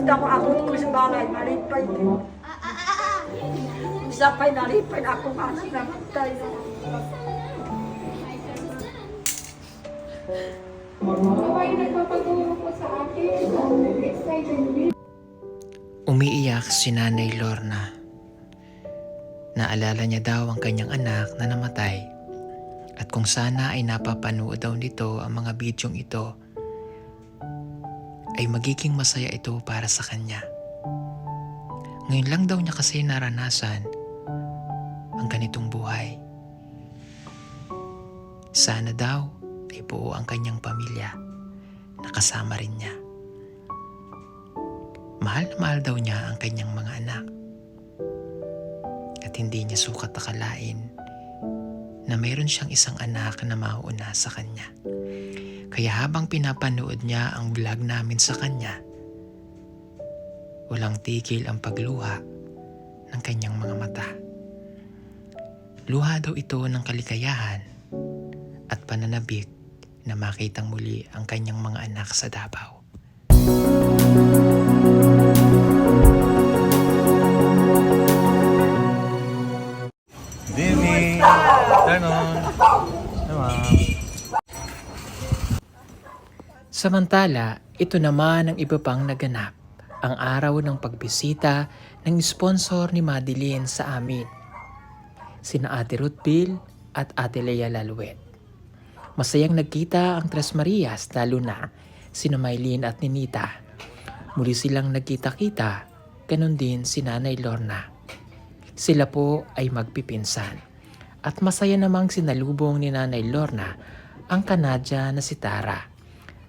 Basta mo ako ko sa balay, malipay din. Isa pa'y nalipay na akong anak na matay. Umiiyak si Nanay Lorna. Naalala niya daw ang kanyang anak na namatay at kung sana ay napapanood daw nito ang mga bidyong ito ay magiging masaya ito para sa kanya. Ngayon lang daw niya kasi naranasan ang ganitong buhay. Sana daw ay buo ang kanyang pamilya na kasama rin niya. Mahal na mahal daw niya ang kanyang mga anak. At hindi niya sukat akalain na mayroon siyang isang anak na mauuna sa kanya. Kaya habang pinapanood niya ang vlog namin sa kanya, walang tigil ang pagluha ng kanyang mga mata. Luha daw ito ng kaligayahan at pananabik na makitang muli ang kanyang mga anak sa Davao. Dini! Ganon! Diba? Samantala, ito naman ang iba pang naganap, ang araw ng pagbisita ng sponsor ni Madeline sa amin, sina Ate Ruth Bill at Ate Lea Laluet. Masayang nagkita ang Tres Marias, lalo na sina Maylene at Ninita. Muli silang nagkita-kita, ganon din si Nanay Lorna. Sila po ay magpipinsan. At masaya namang sinalubong ni Nanay Lorna ang Kanadya na si Tara.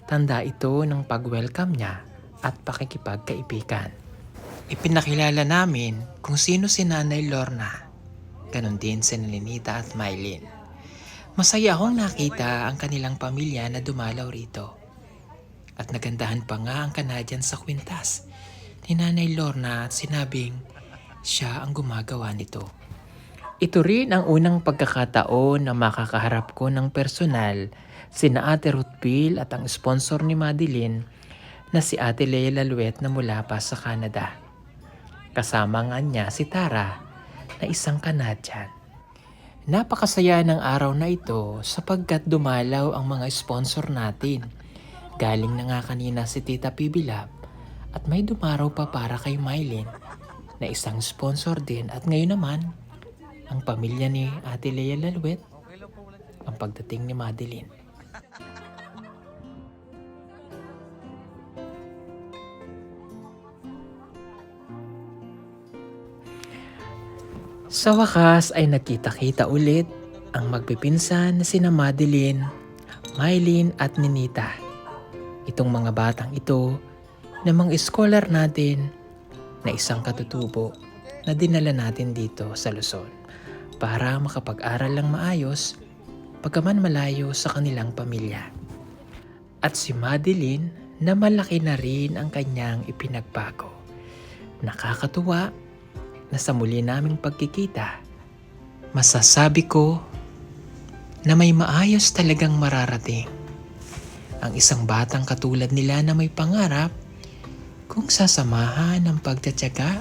Tanda ito ng pag-welcome niya at pakikipagkaibigan. Ipinakilala namin kung sino si Nanay Lorna. Ganon din si Ninita at Maylene. Masaya akong nakita ang kanilang pamilya na dumalaw rito. At nagandahan pa nga ang Canadian sa kwintas ni Nanay Lorna at sinabing siya ang gumagawa nito. Ito rin ang unang pagkakataon na makakaharap ko ng personal sina Ate Ruth Bill at ang sponsor ni Madeline na si Ate Lea Laluet na mula pa sa Canada. Kasama nga niya si Tara na isang Canadian. Napakasaya ng araw na ito sapagkat dumalaw ang mga sponsor natin. Galing na nga kanina si Tita Pibilab at may dumaraw pa para kay Mylene na isang sponsor din at ngayon naman ang pamilya ni Ate Lea Laluet ang pagdating ni Madeline. Sa wakas ay nagkita-kita ulit ang magpipinsan na sina Madeline, Mylene at Ninita. Itong mga batang ito na mga scholar natin na isang katutubo na dinala natin dito sa Luzon para makapag-aral lang maayos pagkaman malayo sa kanilang pamilya. At si Madeline na malaki na rin ang kanyang ipinagbago. Nakakatuwa na sa muli naming pagkikita, masasabi ko na may maayos talagang mararating. Ang isang batang katulad nila na may pangarap kung sasamahan ng pagtatyaga,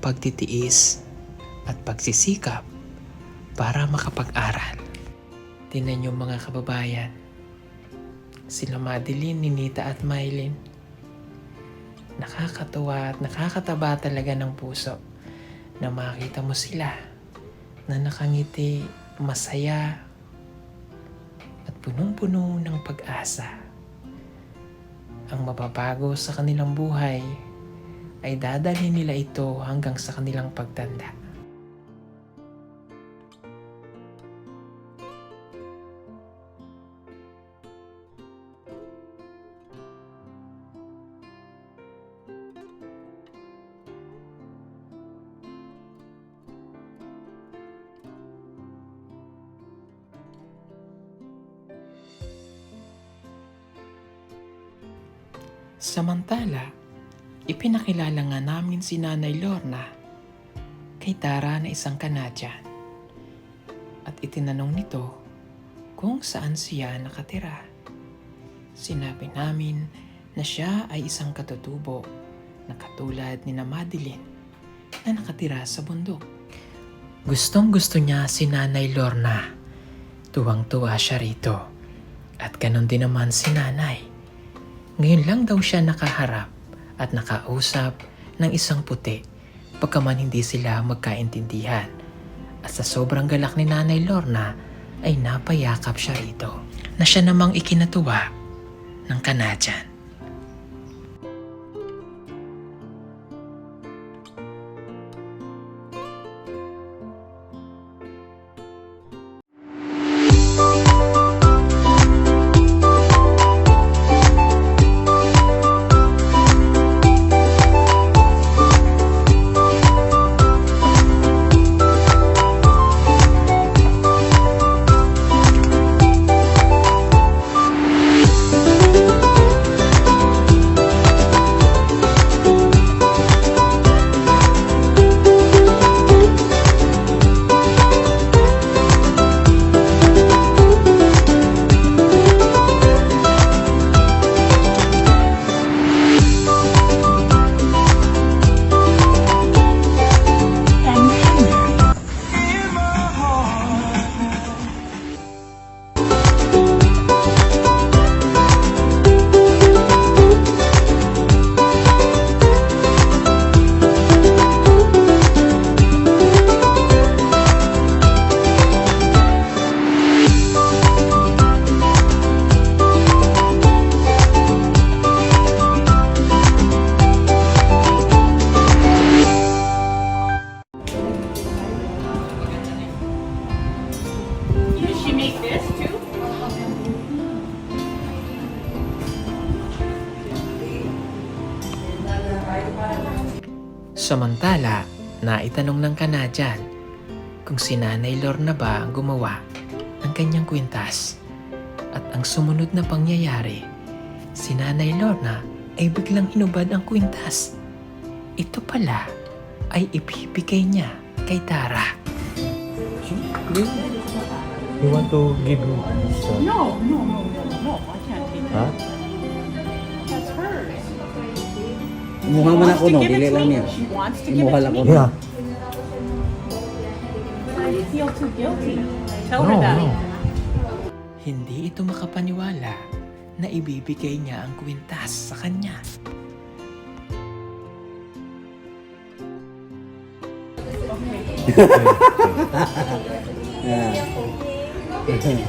pagtitiis at pagsisikap para makapag-aral. Tingnan niyo mga kababayan, sila Madeline, Ninita at Mylene. Nakakatuwa at nakakataba talaga ng puso na makita mo sila na nakangiti, masaya at punong-puno ng pag-asa. Ang mababago sa kanilang buhay ay dadalhin nila ito hanggang sa kanilang pagtanda. Samantala, ipinakilala nga namin si Nanay Lorna kay Tara na isang Canadian at itinanong nito kung saan siya nakatira. Sinabi namin na siya ay isang katutubo na katulad ni na Madeline na nakatira sa bundok. Gustong gusto niya si Nanay Lorna. Tuwang-tuwa siya rito. At ganon din naman si Nanay. Ngayon lang daw siya nakaharap at nakausap ng isang puti pagkaman hindi sila magkaintindihan. At sa sobrang galak ni Nanay Lorna ay napayakap siya rito na siya namang ikinatuwa ng Canadian. Samantala, naitanong ng Canadian kung si Nanay Lorna ba ang gumawa ng kanyang kwintas. At ang sumunod na pangyayari, si Nanay Lorna ay biglang hinubad ang kwintas. Ito pala ay ibibigay niya kay Tara. You want to give me some? No, I can't take Ha? that. That's hers. Kumuha man ako no, dili lang niya. She wants to give Kumuha it lang to ako. me. Yeah. I feel too guilty. Tell No, her that. no. Hindi ito makapaniwala na ibibigay niya ang kwintas sa kanya. Yeah.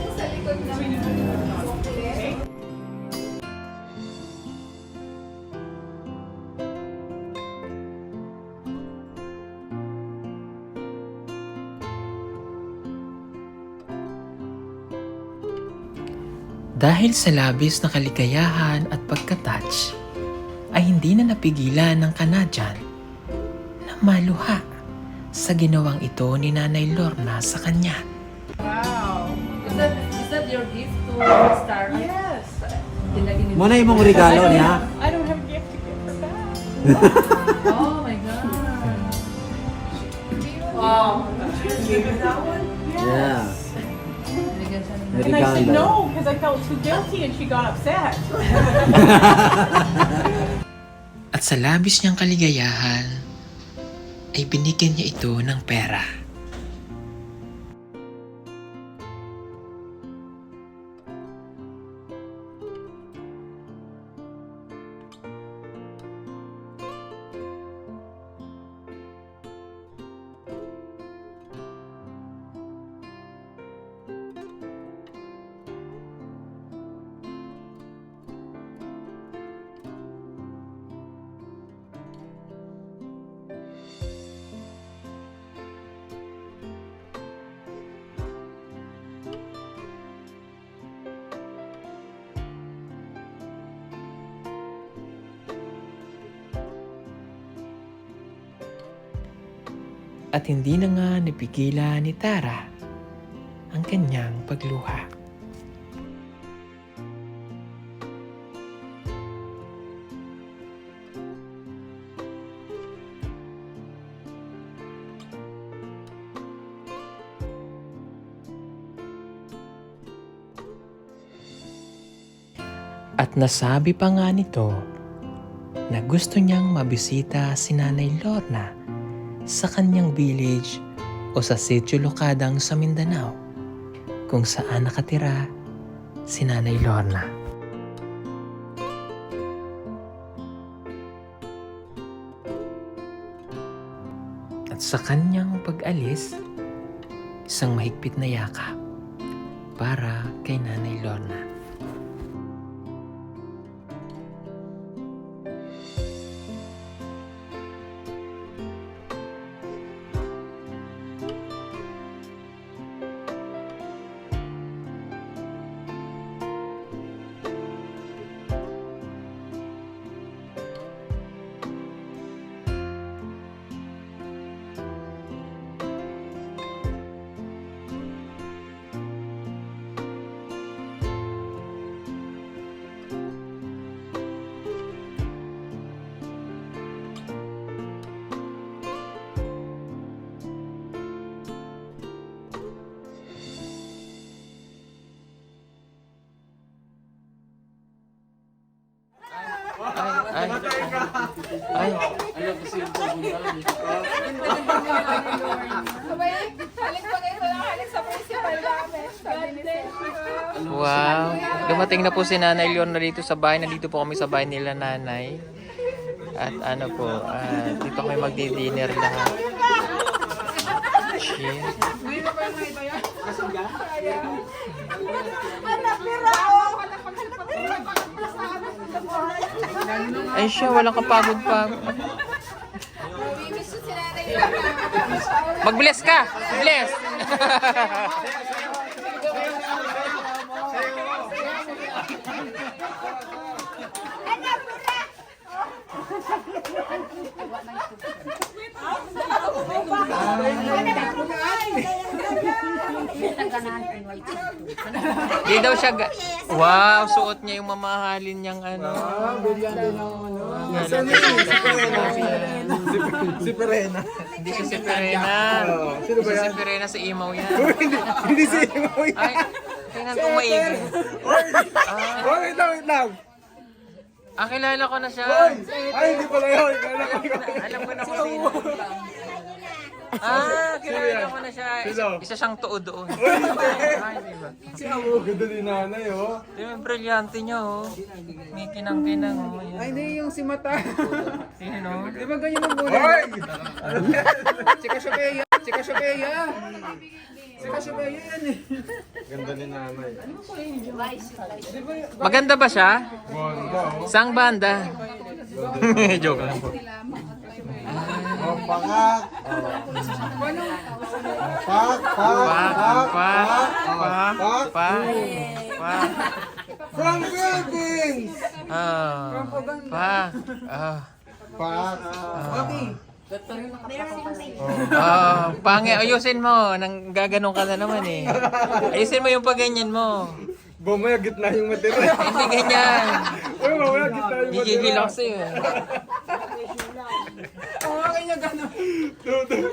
Dahil sa labis na kaligayahan at pagkatouch, ay hindi na napigilan ng Canadian na maluha sa ginawang ito ni Nanay Lorna sa kanya. Wow. Is that your gift to Star? Yes. Mo na imong regalo niya. I don't have a gift to give her back. Oh my God. Wow. Yeah. And I said Regalo. no because I felt too guilty and she got upset. At sa labis niyang kaligayahan, ay binigyan niya ito ng pera. At hindi na nga napigilan ni Tara ang kanyang pagluha. At nasabi pa nga nito na gusto niyang mabisita si Nanay Lorna sa kanyang village o sa Sitio Lucadang sa Mindanao kung saan nakatira si Nanay Lorna. At sa kanyang pag-alis, isang mahigpit na yakap para kay Nanay Lorna. Ay, wow. Dumating na po si Nanay Lorna dito sa bahay. Nandito po kami sa bahay nila Nanay. At ano po, dito kami magdi-dinner lahat. Cheers. Ay siya, walang kapagod-pagod. Mag-bless ka! Bless! Di daw siya wow, suot niya yung mamahalin niyang ano. Si Perena. Hindi siya si Perena. Sino ba yan? Si Perena, si Imaw yan. Hindi si Imaw yan. Ay, tingnan kong maigi. Wait lang. Kilala ko na siya. Ay, hindi pala yun. Alam ko na kung sino. Kilala ko na siya. Isa siyang tuod doon. Ay, diba? Si Amo, ganda ni Nanay, oh. Yung brilyante niya, oh. May kinang-kinang, oh. Yan. Ay, hindi yung si Mata. Sino? Di ba ganyan ang muna? Hoy! Si Cassiopeia. Si Cassiopeia. Si Cassiopeia yan eh. Ganda ni Nanay. Maganda ba siya? Ganda, oh. Sang banda? Joke lang po. Oh, pangak. From Philippines! Pange, ayusin mo. Nang gaganon ka na naman eh. Ayusin mo yung pagganyan mo. Mamaya gitna yung matira. Hindi ganyan. Uy, mamaya gitna yung matira. Gigigil ako sa'yo.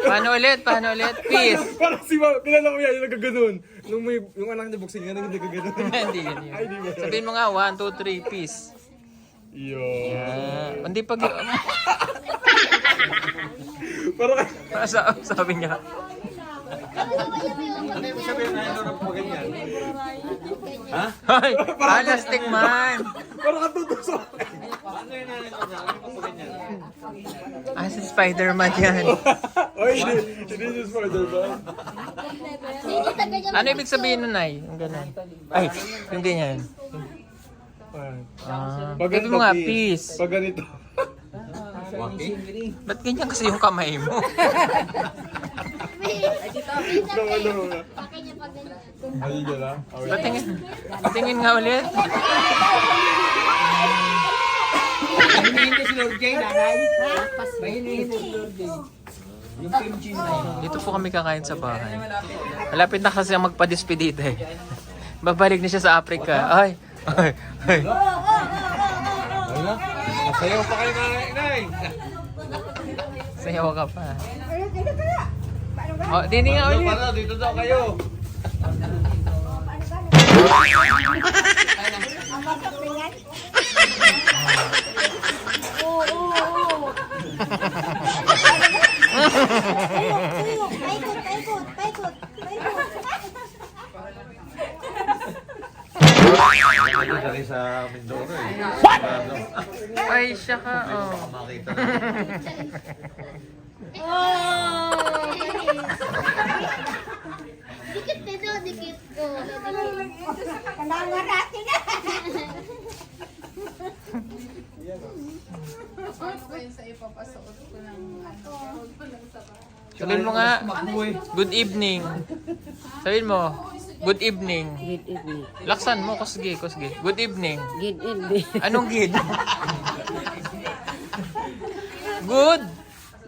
Paano ulit? Peace. Parang si Mama, kilala ko yan, yung nagkaganon. Nung may, yung anak niya boxing yan, yung nagkaganon. Hindi ganyan. Ay, di ba? Sabihin mo nga, 1, 2, 3, peace. Hindi pag... Parang Sabi niya. ano yung sabihin na yun na ganyan? Ha? Hoy! Plastic man! Parang katutusok. Si Spider-Man yan. Oy, hindi yung Spider-Man. Ano ibig sabihin nun, Nay? Yung gano'n. Ay, yung ganyan. Pag Sabi mo nga, peace. Pag ganito. Ba't ganyan kasi yung kamay mo? Ayun dyan lang. Tingin nga ulit. Mahinihin ko si Lord Jay, nanay. Mahinihin ko si Lord Jay. Yung kimchi na yun. Dito po kami kakain sa bahay. Malapit na kasi ang magpa-despedida eh. Babalik na siya sa Africa. Ay! Masayaw pa kayo nanay. Sayaw ka pa. Oh, dini nga ulit. Para dito daw kayo. Dari sa Mindoro eh. Ay, siya ka. Oh. Makita Dikit dito, dikit ko. Sabihin mo nga, good evening. Sabihin mo, good evening. Good evening. Laksan mo, kusgi, kusgi. Good evening. Good evening. Anong good? Good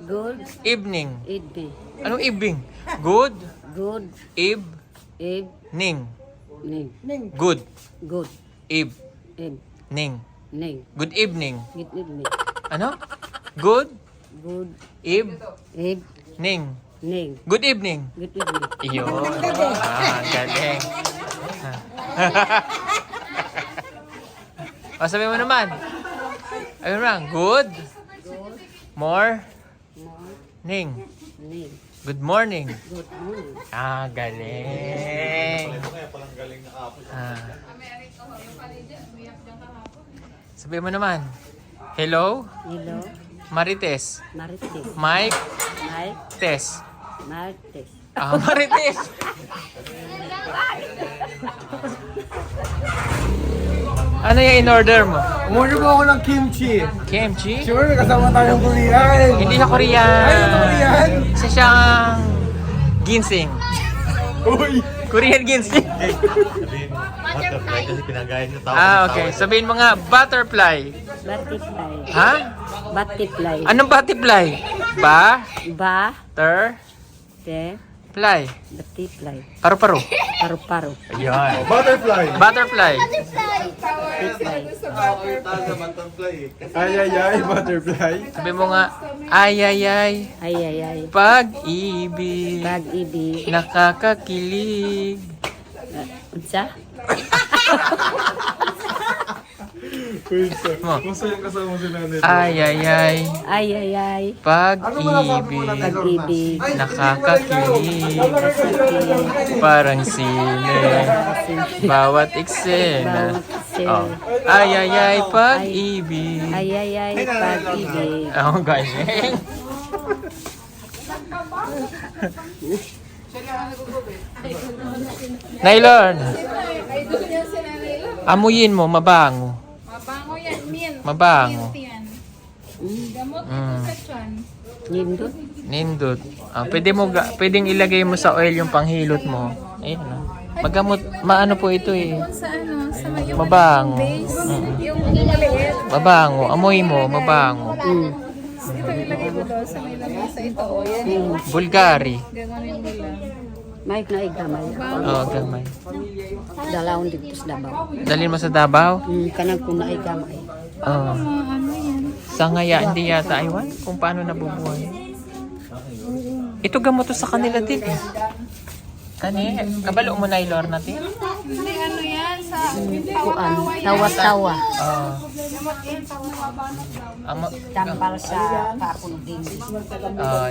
Good evening. evening. Anong evening? Good Good evening. evening. Good Good evening. evening. Good evening. Good evening. Ano? Good Good evening. evening. Good evening. Good evening. Iyo. Galing. O, sabi mo naman. Ayun lang. Good. More. Ning. Evening. Good morning. Good morning. Galing. Sabi mo naman. Hello, Hello. Marites. Marites. Mike. Mike. Tess. Marites. Marites. Ano yung in-order mo? Umorder po ako ng kimchi. Kimchi? Sure, may kasama tayong Korean. Hindi siya Korean. Ay, ito Korean. Isa siyang ginseng. Uy. Korean ginseng. butterfly kasi pinagayan niyo tao. Okay. Sabihin mo nga, butterfly. Butterfly. Ha? Butterfly. Anong butterfly? Ba? Ba. Ter? Te. Fly. Butterfly. Paru-paro. Paru-paro. Ayun. Butterfly. Butterfly. Butterfly. Ay, ay, ay, butterfly. Sabi mo nga, ay, ay, ay. Ay, ay, ay. Pag-ibig. Pag-ibig. Nakakakilig. Unsa? Uy, sir. Mo. Kung saan yung kasama sila nito? Ay, ay, ay. Ay, ay, ay. Pag-ibig. Pag-ibig. Nakakakilig. Parang sine. Bawat eksena. Oh. Ay, ay, ay. Pag-ibig. Ay, ay, ay. Pag-ibig. Oh, galing. Nailon. Amuyin mo, mabango. Mabango yan, Min. Mabango. Yan. Gamot ito sa tiyan. Nindot. Nindot. Pwedeng ilagay mo sa oil yung panghilot mo. Ayun na. Magamot, maano po ito eh. Sa ano, sa may yung Mabango. base, yung maliit. Mabango. Amoy mo, mabango. Ito ilagay ko doon sa may lamesa ito. O, yan. Bulgari. Gano'n mo lang. May na igamay. Oh, gamay. Dalawon dito sa Davao. Dalhin mo sa Davao. Kanang kung na igamay. Oh. Ano yan? Sa ngaya, hindi yata aywan kung paano nabubuhay. Ito gamot to sa kanila din eh. Kani, kabalo mo na ilor natin. Hindi, ano yan? Sa Kuan. Tawa-tawa. Oh. Amo, Tambal sa paakon dinggi.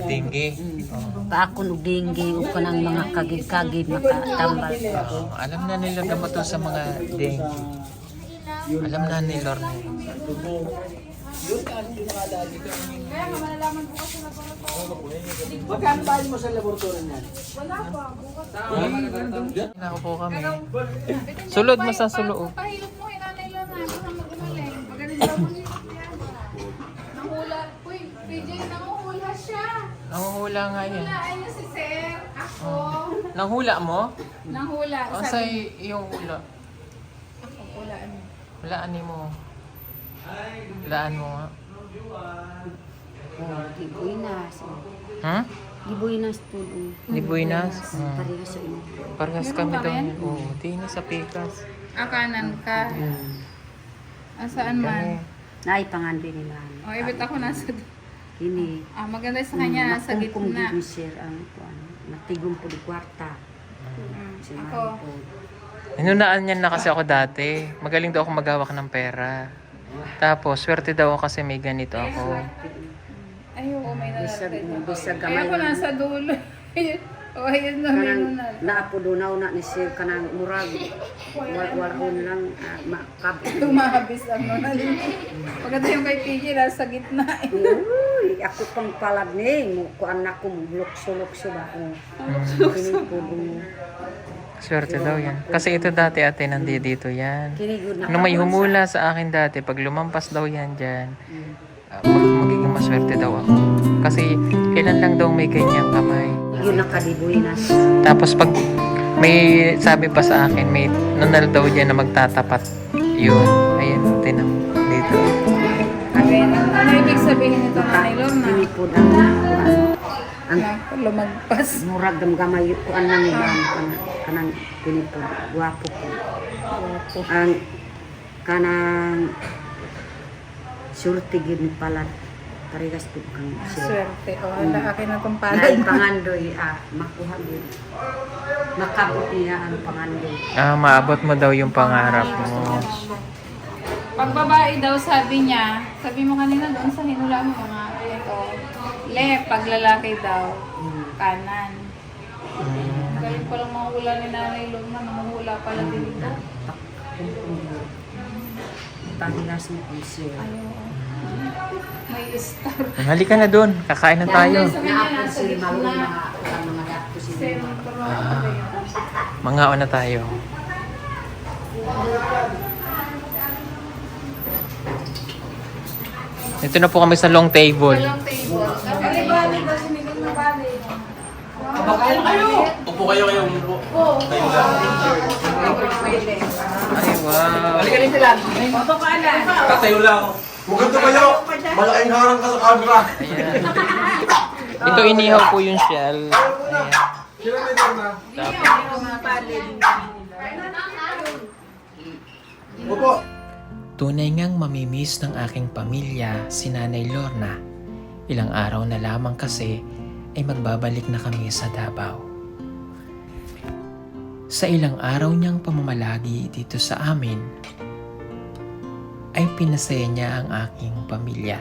dengue. Oh. Paakon dinggi o kanang mga kagid-kagid makatambal. Oh, alam na nila gamot to sa mga dengue. Alam na ni Lord. Magkano ba mo sa laboratory niyan? Nakupo kami. Sulod mo sa sulod. pahilot mo, inanay lang na. Baka mag-umaling. Magaling Nahula. Uy, PJ, nanguhula siya. Nanguhula nga yan. Ayun si Sir. Ako. Nanghula mo? Nahula. O sa yung hula? Hulaan mo. Hulaan mo. Hulaan mo nga. Gibuinas. Hmm? Gibuinas po. Di buinas? Parehas sa inyo. Parehas kami daw yan. Oo, di na sa pikas. Kanan ka. Saan man? Nay pangandi nila. O, ibit ako nasa... Kini. maganda sa kanya, sa Kung gitna. gid sir ang kuan. Natigong po di kwarta. Si Ako. po. Inunaan niyan na kasi ako dati. Magaling daw ako maghawak ng pera. Tapos, swerte daw ako kasi may ganito ako. Ay, oo, may Bisag nalalagay. bisag Kaya kamay. ako nasa dulo. O, ayun na, may Kanang nunal. naapo dunaw na ni sir kanang murag. Walhon lang makab. Tumahabis ang nunal. Pagkata yung kay PJ, nasa gitna. Uy, ako pang palad ni mo kuan na ko lukso-lukso ba ko. Kini Swerte daw yan. Kasi ito dati ate nandito yan. good na. Nung may humula sa akin dati, pag lumampas daw yan dyan, magiging maswerte daw ako. Kasi ilan lang daw may ganyang kamay. Yun nakadiboy na. Tapos pag may sabi pa sa akin, may nunal daw dyan na magtatapat. Yun. Ayun, tinam dito. Okay, ano ibig sabihin nito, Nanay Lorna? Pinipod ang kuan. Ang Na lumagpas. murag gamgamay kuan lang iba kanang pinipod. Guwapo ko. Ang kanang sulti gid ni palad. Parehas po ang sir. Swerte. O, hala, akin na itong Palad palad. pangandoy makuha gid. Makabot niya ang pangandoy. Maabot mo daw yung pangarap mo. Pag babae daw, sabi niya, sabi mo kanina doon sa hinula mo mga ito, left, pag lalaki daw, kanan. Galing palang mahula ni Nanay Lorna, mahula pala din ito. Pahilas mo ang sir. May star. Halika na dun. Kakain na tayo. Sa kanya, Naapon nasa sila gitna. mga dakto sila. Sentro, ano ba yun? Mangaon na tayo. Ito na po kami sa long table. Walang table. Kasi bali daw, sinigil na bali. Upo kayo umupo. Ay, wow. Tatayo lang ako. Huwag ganito kayo. Malaking harang ka sa camera. Ayan. Ito inihaw po yung shell. Ayan. Sila may Lorna. Upo. Tunay ngang mamimiss ng aking pamilya si Nanay Lorna. Ilang araw na lamang kasi ay magbabalik na kami sa Davao. Sa ilang araw niyang pamamalagi dito sa amin, ay pinasaya niya ang aking pamilya.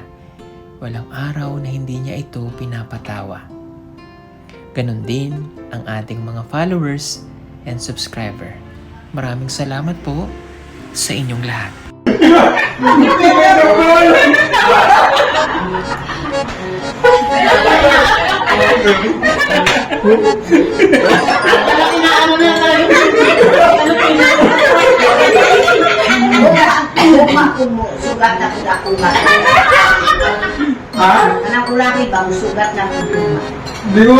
Walang araw na hindi niya ito pinapatawa. Ganon din ang ating mga followers and subscriber. Maraming salamat po sa inyong lahat. Sugat na kuda akong bata. Ha? Anak ko lagi ba, sugat na kuda. Hindi ko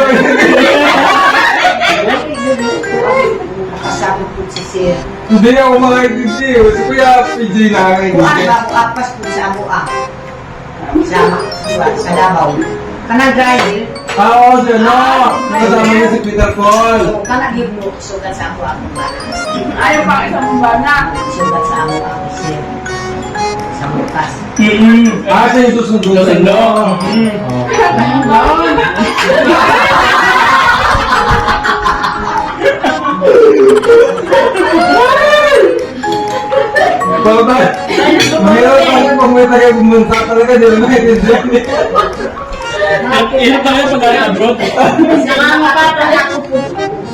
Kasabot po si sir. Hindi ako makaitigdi. Si Kuya PJ na Kuan ba ko apas po sa amo sa Davao. Kanang driver, Oo, siya no. Kasama niya si Peter Paul. kanang gibno sugat sa amo bata. Ayaw pa kita mong bana. Sugat sa amo sir. Sa bukas. Ah, siya yung susundusan no. Baba! Mayroon tayo pag may tayo bumunta talaga, di ba naiintindihan niya? Ilan pa kayo pag abroad? Nakakapatan ako po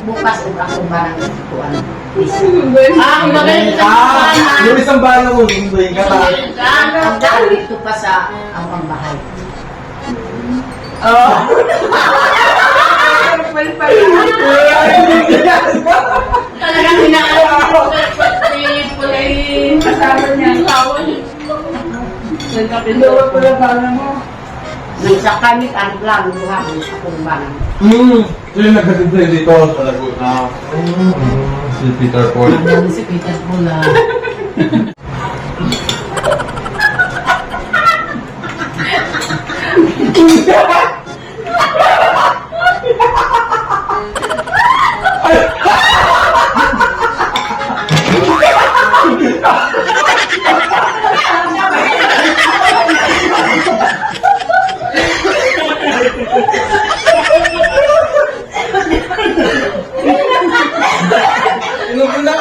bukas ug akong barang kuan. Yung isang bala mo, hindi ka ta. Ang dahil ito pa sa amang bahay. Talagang hinaalam ko. Kasama niya ang tawon. Pinduwa ko na bana mo. Nang sa kamit ang lang buhaton akong barang. Sino nagkatid sa'yo dito sa Laguna? Si Peter Paul. Si Peter Pula. Ano mo na?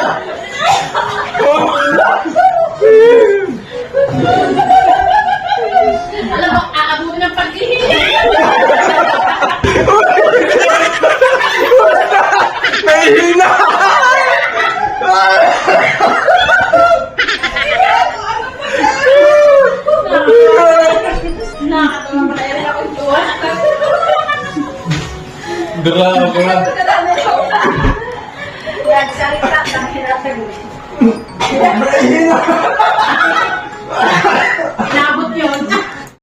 Alam mo, aabutin ng pag-ihing. Grabe. Nagsalita ng hinatag. Brahin na.